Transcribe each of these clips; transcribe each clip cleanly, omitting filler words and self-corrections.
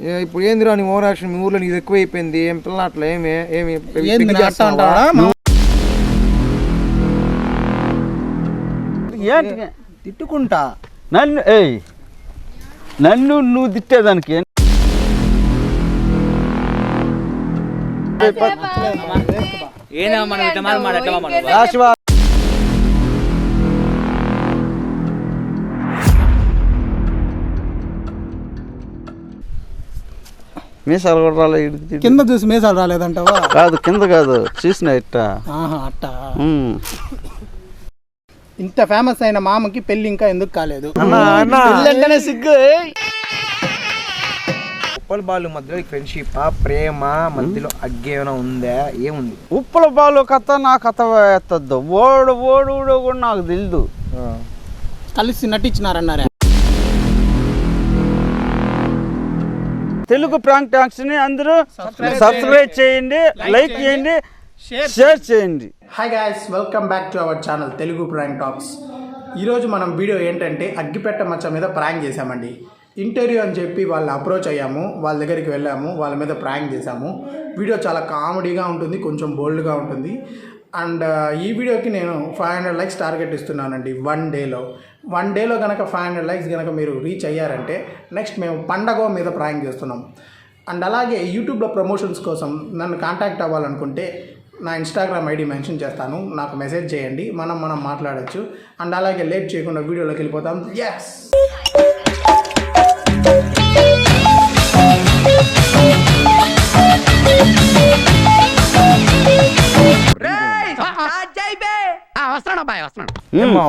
ఇప్పుడు ఏందిరా నీ ఓవర్ యాక్షన్, మీ ఊర్లో నీది ఎక్కువ అయిపోయింది, ఏం పిల్ల అట్లా ఏమి తిట్టుకుంటా నన్ను నువ్వు తిట్టేదానికి మీసాలు కూడా రాలేదు. కింద చూసి మీసాలు రాలేదంటావా? కాదు, కింద కాదు, చూసిన ఇట్టా. అట్టా ఇంత ఫేమస్ అయిన మామకి పెళ్లి ఇంకా ఎందుకు కాలేదు? సిగ్గు. ఉప్పల బాలు మధ్యలో ఫ్రెండ్షిప్ ప్రేమ మధ్యలో అగ్గేమైనా ఉందా? ఏముంది? ఉప్పల బాలు కథ నా కథ ఎత్తద్దు. ఓడు కూడా నాకు తెలియదు. కలిసి నటించినారన్నారా? తెలుగు ప్రాంక్ టాక్స్ ని అందరూ సబ్స్క్రైబ్ చేయండి, లైక్ చేయండి, షేర్ చేయండి. Hi guys, welcome back to our channel Telugu prank talks. ఈరోజు మనం వీడియో ఏంటంటే అగ్గిపెట్ట మచ్చ మీద ప్రాంక్ చేసామండి. ఇంటర్వ్యూ అని చెప్పి వాళ్ళని అప్రోచ్ అయ్యాము, వాళ్ళ దగ్గరికి వెళ్ళాము, వాళ్ళ మీద ప్రాంక్ చేసాము. వీడియో చాలా కామెడీగా ఉంటుంది, కొంచెం బోల్డ్గా ఉంటుంది. అండ్ ఈ వీడియోకి నేను 500 లైక్స్ టార్గెట్ ఇస్తున్నానండి. వన్ డేలో కనుక 500 లైక్స్ కనుక మీరు రీచ్ అయ్యారంటే నెక్స్ట్ మేము పండగ మీద ప్రాంక్ చేస్తున్నాం. అండ్ అలాగే యూట్యూబ్లో ప్రమోషన్స్ కోసం నన్ను కాంటాక్ట్ అవ్వాలనుకుంటే నా ఇన్స్టాగ్రామ్ ఐడి మెన్షన్ చేస్తాను, నాకు మెసేజ్ చేయండి, మనం మాట్లాడచ్చు. అండ్ అలాగే లేట్ చేయకుండా వీడియోలోకి వెళ్ళిపోతాం. ఎస్,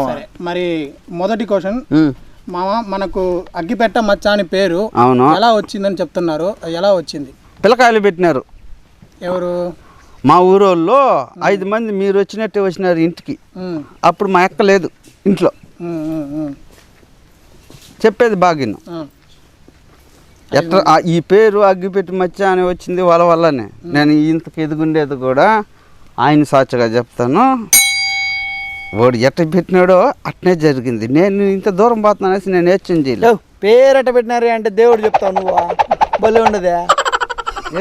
సరే మరి మొదటి క్వశ్చన్ మామ, మనకు అగ్గిపెట్ట మచ్చ అని పేరు ఎలా వచ్చిందని చెప్తున్నారు. ఎలా వచ్చింది? పిల్లకాయలు పెట్టినారు. ఎవరు? మా ఊరోళ్ళు 5 మంది మీరు వచ్చినట్టే వచ్చినారు ఇంటికి. అప్పుడు మా అక్క లేదు ఇంట్లో. చెప్పేది బాగిను. ఎట్లా ఈ పేరు అగ్గిపెట్టి మచ్చ అని వచ్చింది వాళ్ళ వల్లనే. నేను ఇంతకు ఎదుగుండేది కూడా ఆయన సాక్షిగా చెప్తాను. వాడు ఎట్ట పెట్టినాడో అట్నే జరిగింది. నేను ఇంత దూరం పోతున్నా అనేసి నేను ఏం చేయలేదు. పేరు ఎట్ట పెట్టినారు అంటే దేవుడు చెప్తావు నువ్వు, భలే ఉండదే.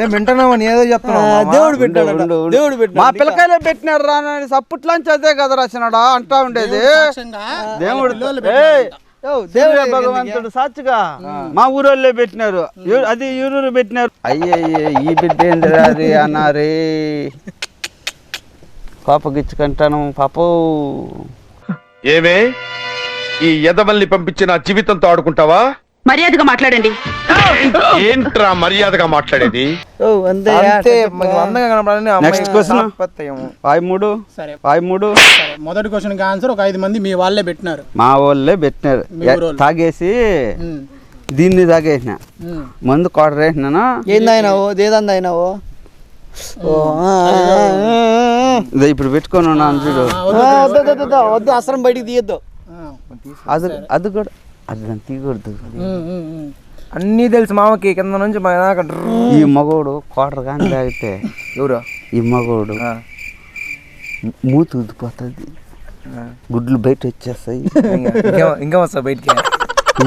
ఏం వింటున్నావు? ఏదో చెప్తున్నావు. దేవుడు పెట్టాడు, దేవుడు పెట్టాడు. మా పిల్లకాయలే పెట్టినారు రా అనేసి అప్పట్లోంచి అదే కదా రాసినాడా అంటా ఉండేది. దేవుడు దేవుడే భగవంతుడు సాక్షిగా మా ఊరోళ్ళే పెట్టినారు. అది ఊరూరు పెట్టినారు. అయ్యయ్యే ఈ బిడ్డ ఏందిరా అది అన్నారే. కోపగిచ్చుకుంటాను పాపో. ఏమే ఈ ఎదవల్ని పంపించి నా జీవితంతో ఆడుకుంటావా? మర్యాదగా మాట్లాడండి. ఏంట్రా మర్యాదగా మాట్లాడేది? Next question 53. మొదటి క్వశ్చన్ కి ఆన్సర్ ఒక 5 మంది మీ వాళ్ళే పెట్టినారు. మా వాళ్ళే పెట్టినారు. తాగేసి దీన్ని తాగేసిన మందు క్వార్టర్ వేసినాను. ఏందైనావు? దేదందైనావు? ఇప్పుడు పెట్టుకొని ఉన్నాను చూడు. వద్దు, అసలు బయటికి తీయద్దు. అది కూడా అది దాన్ని తీయకూడదు. అన్నీ తెలుసు మామకి కింద నుంచి. ఈ మగోడు క్వార్టర్ కానీ తాగితే ఎవరు? ఈ మగోడు మూతి ఉద్దిపోతుంది, గుడ్లు బయట వచ్చేస్తాయి. ఇంకా వస్తా బయటికి.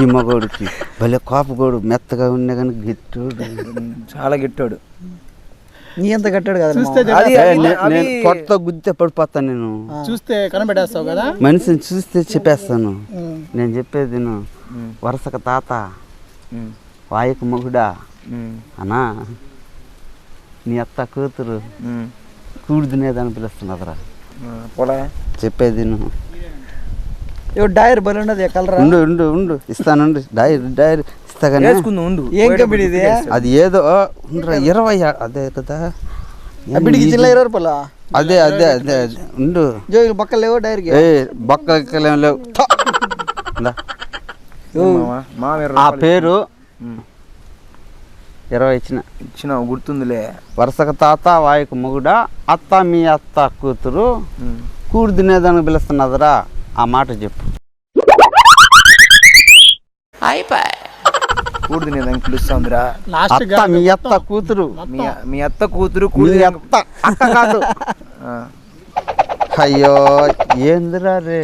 ఈ మగోడికి భలే కోపగోడు, మెత్తగా ఉన్నా కానీ గిట్టోడు, చాలా గిట్టాడు. నీ ఎంత కట్టాడు కదా. నేను కొత్త గుద్దే పడిపోతాను. నేను చూస్తే కనబెట్టేస్తావు కదా. మనిషిని చూస్తే చెప్పేస్తాను. నేను చెప్పేది వరుసక తాత, వాయకు మొగుడా అన్నా, నీ అత్త కూతురు కూడుదునేదని పిలుస్తున్నదిరా. చెప్పేది డైర్ బలి ఉండదు. కలరా ఉండు ఇస్తానండి. డైర్ ఇస్తా కానీ ఏం కంపెనీ ఇది? అది ఏదో 20 అదే కదా. బిడికి చిల్ల 20 రూపాయలు. అదే అదే అదే ఉండు. జోగి బక్కలు లేవు డైర్కి? బక్కలేం లేవు. ఆ పేరు 20 ఇచ్చిన గుర్తుందిలే. వరుసక తాత, వాయకు మొగుడా, అత్త మీ అత్త కూతురు కూడు తినేదానికి పిలుస్తున్నదిరా. ఆ మాట చెప్పు. కూడు తినేదానికి పిలుస్తుందిరా. మీ అత్త కూతురు, మీ అత్త కూతురు అత్త కాదు. అయ్యో ఏందిరా రే,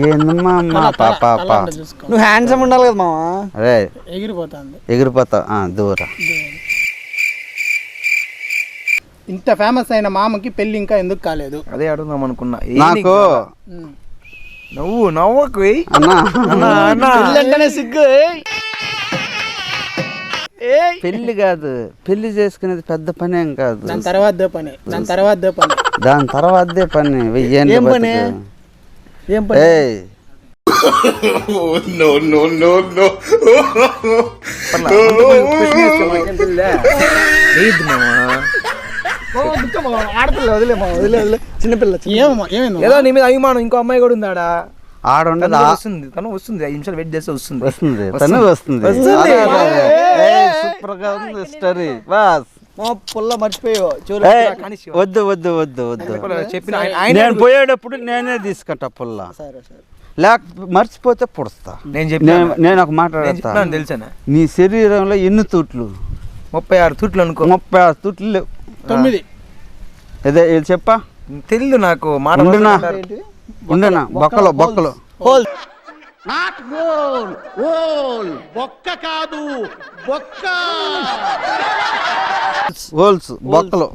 ఏందమ్మా మా పాప. నువ్వు హ్యాండ్సమ్ ఉండాలి కదా మామ. అరే ఎగిరిపోతావు. దూర ఇంత ఫేమస్ అయిన మామకి పెళ్లి ఇంకా ఎందుకు కాలేదు? అదే అడుగుదాం అనుకున్నా. నాకు నవ్వకు అన్నా పెళ్ళంటేనే సిగ్గు. పెళ్లి కాదు, పెళ్లి చేసుకునేది పెద్ద పని ఏం కాదు. దాని తర్వాతదే పని. దాని తర్వాతదే పని. ఏం పని? ఏం పని? ఏయ్ ఆడపిల్ల వదిలే చిన్నపిల్ల. ఏమైంది? ఏదో నీ మీద అభిమానం. ఇంకో అమ్మాయి కూడా ఉందాడా? ఆడుండదు, వస్తుంది. తను వస్తుంది. 5 నిమిషాలు వెయిట్ చేస్తే వస్తుంది. తను వస్తుంది. సూపర్ గా ఉంది స్టోరీ. బాస్ మా పుల్ల మర్చిపోయావు. వద్దు వద్దు వద్దు వద్దు. చెప్పిన నేను పోయేటప్పుడు నేనే తీసుకుంటా పుల్ల. సరే సరే. లేక మర్చిపోతే పుడుస్తా. నేను ఒక మాట అడుగుతా. తెలుసా నీ శరీరంలో ఎన్ని తూట్లు? 36 తూట్లు అనుకో. 36 తూట్లు లేవు. 9. ఇదే ఇది చెప్పా. తెలీదు నాకు. మాట ఉండనా బొక్కలు హోల్ హోల్స్ బొక్కలు.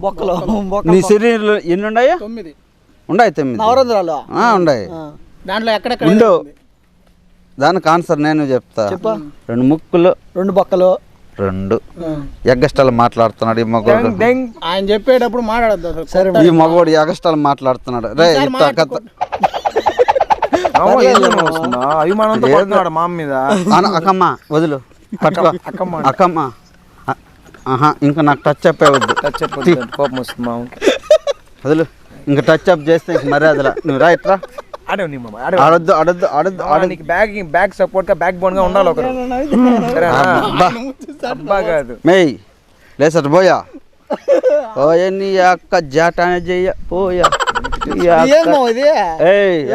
నీ శరీరంలో ఎన్ని ఉన్నాయా? 9. ఉన్నాయి 9. నవరంధ్రాలు ఉన్నాయి. దాంట్లో ఎక్కడెక్కడ ఉండవు. దానికి ఆన్సర్ నేను చెప్తా. 2 ముక్కులు, 2 బొక్కలు, 2 ఎగ్గస్టాలు మాట్లాడుతున్నాడు ఈ మగోడు. ఆయన చెప్పేటప్పుడు మాట్లాడద్దు. సరే ఈ మగోడు ఎగ్గస్టాలు మాట్లాడుతున్నాడు. రే కథ అభిమానంతో పడుతున్నాడు మామ మీద. అక్కమ్మ వదులు, పట్టుకో అక్కమ్మ. ఇంకా నాకు టచ్ అప్ వద్దు. టచ్ అయిపోతుంది, కోపం వస్తుంది మామకి. వదులు. ఇంకా టచ్ అప్ చేస్తే మర్యాదలా నువ్వు రా ఇట్రా. ఆడొద్దు. బ్యాక్ సపోర్ట్ గా బ్యాక్ బోన్ గా ఉండాలి ఒకరు. కాదు మేయ్ లేసట పోయా. పోయా నీ అక్క జాటానే చెయ్య పోయా.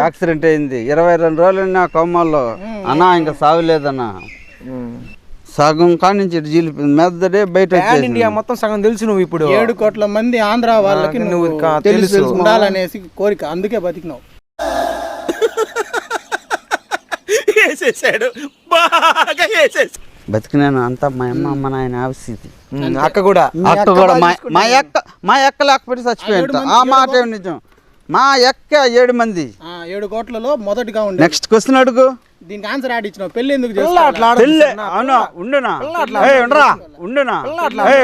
యాక్సిడెంట్ అయింది. 22 రోజులు నా కొమ్మల్లో. అన్నా ఇంకా సాగులేదన్నా. సగం కాడి నుంచి మెద్దడే బయట ఇండియా మొత్తం సగం తెలుసు. నువ్వు ఇప్పుడు 7 కోట్ల మంది ఆంధ్ర వాళ్ళకి నువ్వు తెలుసు ఉండాలనేసి కోరిక. అందుకే బతికినావు. బతికినాను అంతా మా అమ్మ నాయన ఆవస్థితి. అక్క కూడా మా ఎక్క లేకపోతే చచ్చిపోయింది. ఆ మాట ఏమి నిజం. మా ఎక్క 7 మంది. 7 కోట్లలో మొదటిగా ఉండే. నెక్స్ట్ క్వశ్చన్ అడుగు. దీనికి ఆన్సర్ ఆడిచ్చినావు. పెళ్లి ఎందుకు పెళ్ళి? అవునా ఉండునా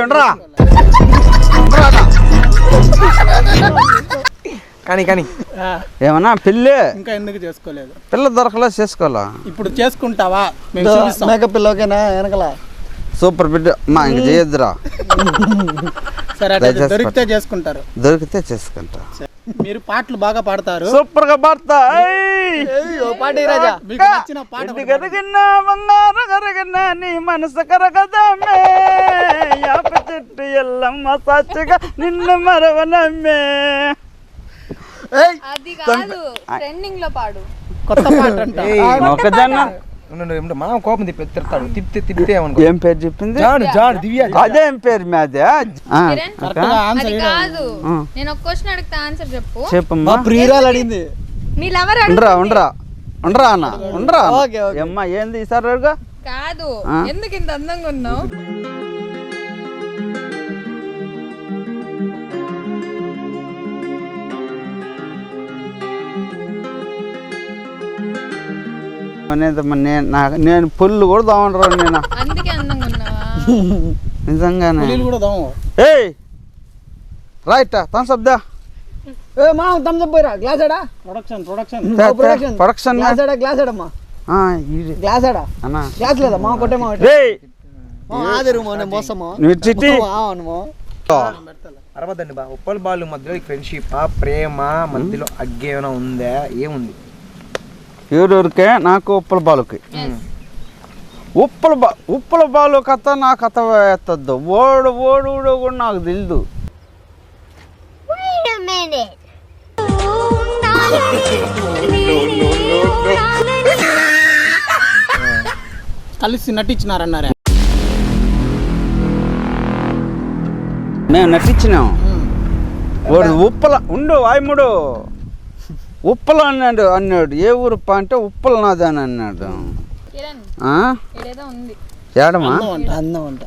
ఉండరా కానీ ఏమన్నా పెళ్ళి ఇంకా ఎందుకు చేసుకోలేదు? పిల్ల దొరకలా చేసుకోవాలా? ఇప్పుడు చేసుకుంటావా? మేకపిల్ల ఓకేనా? వెనకల సూపర్ బిడ్డ మా ఇంక చేయొద్దురా. సరే దొరికితే చేసుకుంటారు. దొరికితే చేసుకుంటా. మీరు పాటలు బాగా పాడతారు. సూపర్ గా పాడతా. పాడి రాజా. మీకు నచ్చిన పాట బంగారు కరగన్నా నీ మనసు కరగదమ్మే. యాప చెట్టు ఎల్లమ్మ సాక్షిగా నిన్ను మరవనమ్మే. అది కాదు, ట్రెండింగ్ లో పాడు. కొత్త పాట అంట. మొక్కజొన్న మనం కోపం తిప్పుతాడు. తిప్పితే ఏం పేరు చెప్పింది? దివ్య. అదేం పేరు మీదే? అది కాదు, నేను ఒక క్వశ్చన్ అడిగితే ఆన్సర్ చెప్పు. చెప్పమ్మా. ప్రియురాలు అడిగింది. మీ లవర్ ఉండరా అన్న ఉండరా. అమ్మా ఏంది ఈసారి కాదు, ఎందుకు ఇంత అందంగా ఉన్నావు? నేను పుల్లు కూడా దామంటారా నేను. అందుకే అందంగా ఉన్నావా? నిజంగానే. ఏయ్ రైట్ థమ్స్అప్ దా. మా థమ్స్అప్ పోయిరా. గ్లాస్ ఆడా ప్రొడక్షన్ గ్లాస్ ఆడమ్మా. గ్లాస్ ఆడా అన్నా. గ్లాస్ లేదా మా కొట్టే మా ఆదరు మోసమా అరవదండి బా. ఉప్పల్ బాలు మధ్యలో ఫ్రెండ్షిప్ ప్రేమ మధ్యలో అగ్గే ఏమైనా ఉందా? ఏముంది? ఎవరెవరికే? నాకు ఉప్పల బాలుకి. ఉప్పల బాలు కథ నా కథ ఎత్తద్దు. ఓడు కూడా నాకు తెలియదు. కలిసి నటించినారన్నారా? మేము నటించినాం. వాడు ఉప్పల ఉండు ఆయముడు ఉప్పల అన్నాడు. ఏ ఊరుప్ప అంటే ఉప్పల నాదని అన్నాడు. ఏడమా? అందం అంట.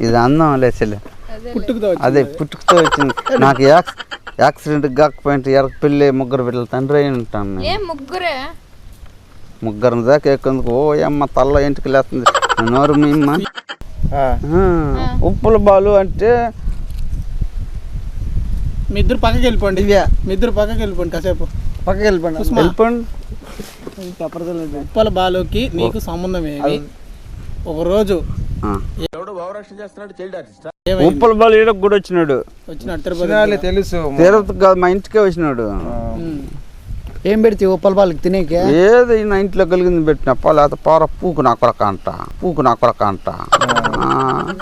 ఇది అందం లేచలే, పుట్టుకతో అదే పుట్టుకతో వచ్చింది. నాకు యాక్సిడెంట్ కాకపోయింటే ఎరకు పెళ్ళి ముగ్గురు పిల్లలు తండ్రి అయి ఉంటాను నేను. ఏం ముగ్గురే? ముగ్గురు దాకా ఎక్కేందుకు ఓ అమ్మ తల్ల ఇంటికి లేస్తుంది నోరు మీ అమ్మ. ఉప్పుల బాలు అంటే మీ ఇద్దరు పక్కకి వెళ్ళిపోండి. మీ ఇద్దరు పక్కకి వెళ్ళిపోండి, కాసేపు పక్కకి వెళ్ళిపోండి. వెళ్ళిపోండి. ఉప్పల బాలుకి నీకు సంబంధం ఏమి? ఒకరోజు ఉప్పల బాలు ఈడకు కూడా వచ్చినాడు. వచ్చినాడు తిరుపతి. తెలుసు, తిరుపతి కాదు మా ఇంటికే వచ్చినాడు. ఏం పెడితే ఉప్పల బాలకి తినేకే? ఏది నా ఇంట్లో కలిగింది పెట్టినప్ప లేకపోతే పార పూకు నా కొడక అంట, పూకు నా కొడక అంట.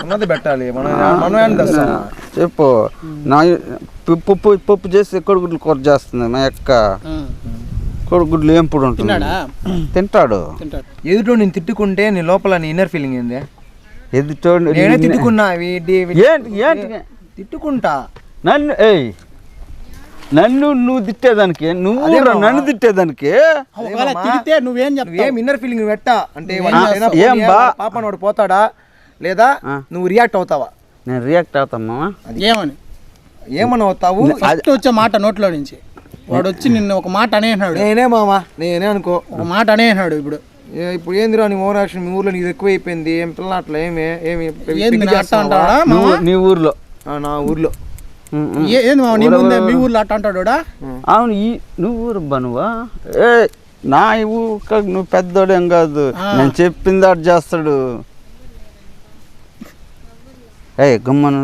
ఉన్నది పెట్టాలి, మనం చెప్పు. నా పప్పు చేసి కొడుగుడ్లు కూర చేస్తుంది మా అక్క. కొడుగుడ్లు ఏం పొడి ఉంటుంది, తింటాడు. ఎదుటో నేను తిట్టుకుంటే నీ లోపల నీ ఇన్నర్ ఫీలింగ్ ఏంది? ఎదుటో నేనే తిట్టుకున్నా, తిట్టుకుంటా. నన్ను నువ్వు తిట్టేదానికి, నువ్వు నన్ను తిట్టేదానికి నువ్వేం ఏం ఇన్నర్ ఫీలింగ్ పెట్టా అంటే పాపను వాడు పోతాడా లేదా నువ్వు రియాక్ట్ అవుతావా? నేను రియాక్ట్ అవుతామా? ఏమని ఏమని అవుతావు? ఫస్ట్ వచ్చే మాట నోట్లో నుంచి వాడు వచ్చి నిన్ను ఒక మాట అనేసినాడు. నేనే మామా, నేనే అనుకో, ఒక మాట అనేసినాడు. ఇప్పుడు ఏందిరా నీ ఓవర్ యాక్షన్, మీ ఊర్లో నీది ఎక్కువ అయిపోయింది, ఏం పిల్ల అట్లా ఏమి నీ ఊర్లో? నా ఊర్లో ఏంది నీ ముందే మీ ఊర్లో అట్ట అంటాడు? అవును, నువ్వు ఊరు నువ్వా? ఏ నా ఊరు నువ్వు పెద్దోడు ఏం కాదు, నేను చెప్పింది అటు చేస్తాడు. ఏ గమ్మను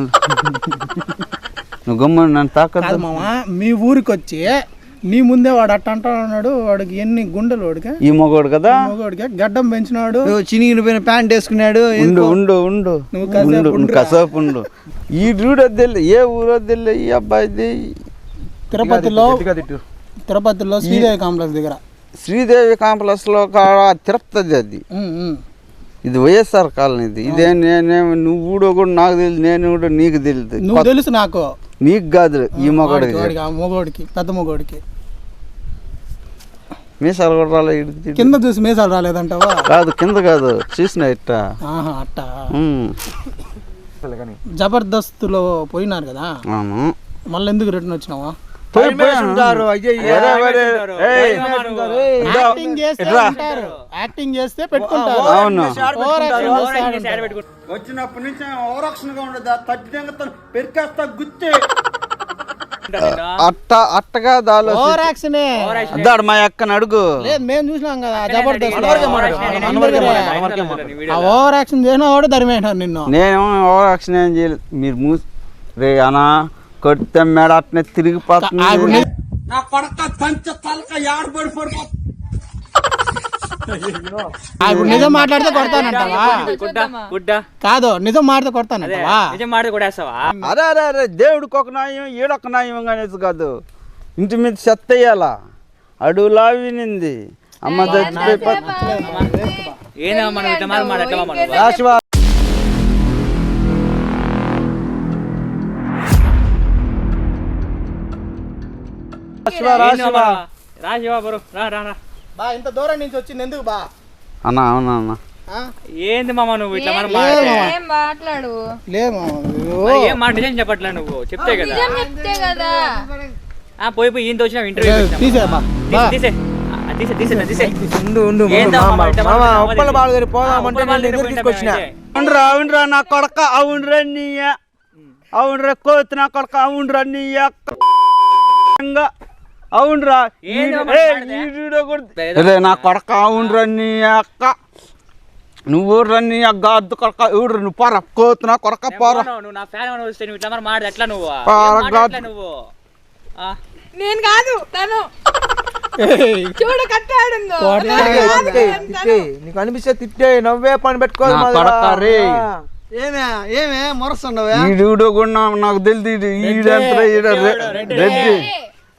నువ్వు గమ్మను నన్ను తాకదు మామా. మీ ఊరికి వచ్చి నీ ముందే వాడు అట్ట అంటాడు. వాడికి ఎన్ని గుండెలు వాడికి? ఈ మగోడు కదా, మగోడికి గడ్డం పెంచినాడు, చినిగిన ప్యాంట్ వేసుకున్నాడు. ఉండు కసేపు ఉండు. ఈ ఊరు వద్దే, ఏ ఊరు వద్దే ఈ అబ్బాయిది? తిరుపతిలో శ్రీదేవి కాంప్లెక్స్ దగ్గర. శ్రీదేవి కాంప్లెక్స్ లో తిరుపతి అది. ఇది వైఎస్ఆర్ కాలనీ. ఇదే నువ్వు ఊడో కూడా నాకు తెలియదు, నేను కూడా నీకు తెలియదు. నువ్వు తెలుసు నాకు, నీకు కాదు ఈ మగోడికి, మగోడికి, పెద్ద మగోడికి. మీసాలు కూడా రాలేదు, కింద చూసి మీసాలు రాలేదంటావా? కాదు, కింద కాదు, చూసిన ఇట్ట అట్ట. జబర్దస్త్లో పోయినారు కదా, మళ్ళీ ఎందుకు రిటర్న్ వచ్చినావా? యాక్టింగ్ చేస్తే పెట్టుకుంటారు. వచ్చినప్పటి నుంచి ఓరక్షణగా ఉండదు, పెరికేస్తా గుత్తి అట్టగా దాలో అద్దాడు మా అక్కని అడుగు. లేదు మేము చూసినాం కదా జబర్దస్త్, ఓవర్ యాక్షన్ చేసిన వాడు ధర్మేశారు నిన్ను. నేను ఓవర్ యాక్షన్ ఏం చేయలేదు. మీరు రే అనా కొడితే మేడ అట్నే తిరిగిపోతుంది. నిజం మాట్లాడితే కొడతానంటావా? కాదు, నిజం మాట్లాడితే కొడతానంటావా? అరే అరే అరే, దేవుడికి ఒక న్యాయం ఈడొక న్యాయం అనేసి కాదు, ఇంటి మీద చెత్త వేయాలా? అడుగులా వినింది అమ్మ చచ్చిపోయి ఇంత దూరం నుంచి వచ్చింది ఎందుకు బా? అన్నా అవునా అన్న, ఏంది మామ నువ్వు ఇట్లా మాట్లాడు? చెప్పట్లే, నువ్వు చెప్తే కదా పోయి పోయి ఈయనతో వచ్చిన ఇంటర్వ్యూ అవునరా నా కొడక, అవునరా నీ అవునరా కోతి నా కొడక, అవునరా నీ అవునరా నా కొడక, అవునరా నీ అక్క, నువ్వు రన్ని అద్దు కొడక, ఎవడు నువ్వు పోరా కోతి నా కొడక పోరా. నేను కాదు తను, చూడు కట్టాడు. నీకు అనిపిస్తే తిట్టే, నవ్వే పని పెట్టుకోవాలి. ఏమే మొరస్తున్నావే? ఈడు కూడా నాకు తెలియదు, రెడ్డి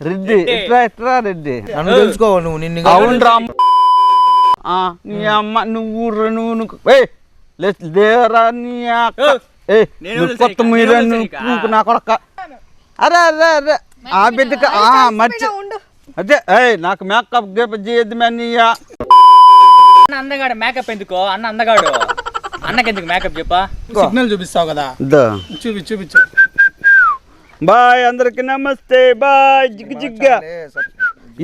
రెడ్డి ఎట్రా ఎట్రా రెడ్డి నన్ను తెలుసుకో నువ్వు. నిన్ను అవునరా నీ అమ్మ నువ్వు లేరా నీ కొత్త మీరు నా కొడక. అరే అరే అరే ఆ బిడ్డక మర్చి అదే నాకు మేకప్ గేప్ చేయద్దు నీ అన్న అందగాడు మేకప్ ఎందుకో అన్న అందగాడు అన్నకెందుకు మేకప్ చెప్పా సిగ్నల్ చూపిస్తావు కదా, దో చూపించు. బాయ్ అందరికి నమస్తే బాయ్ జిగ్ జిగ్గా.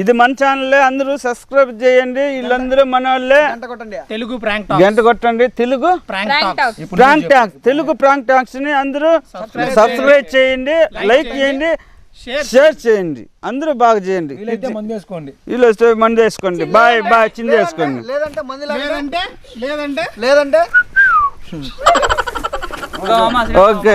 ఇది మన ఛానల్, అందరూ సబ్స్క్రైబ్ చేయండి. వీళ్ళందరూ మన వాళ్ళే. తెలుగు ప్రాంక్ గంట కొట్టండి. Telugu prank prank talks, Telugu prank talks ని అందరూ సబ్స్క్రైబ్ చేయండి, లైక్ చేయండి, షేర్ చేయండి. అందరూ బాగా చేయండి. మంది వేసుకోండి. వీళ్ళు వస్తే మంది వేసుకోండి. బాయ్ బాయ్ చింద వేసుకోండి. లేదంటే మంది లేదంటే ఓకే.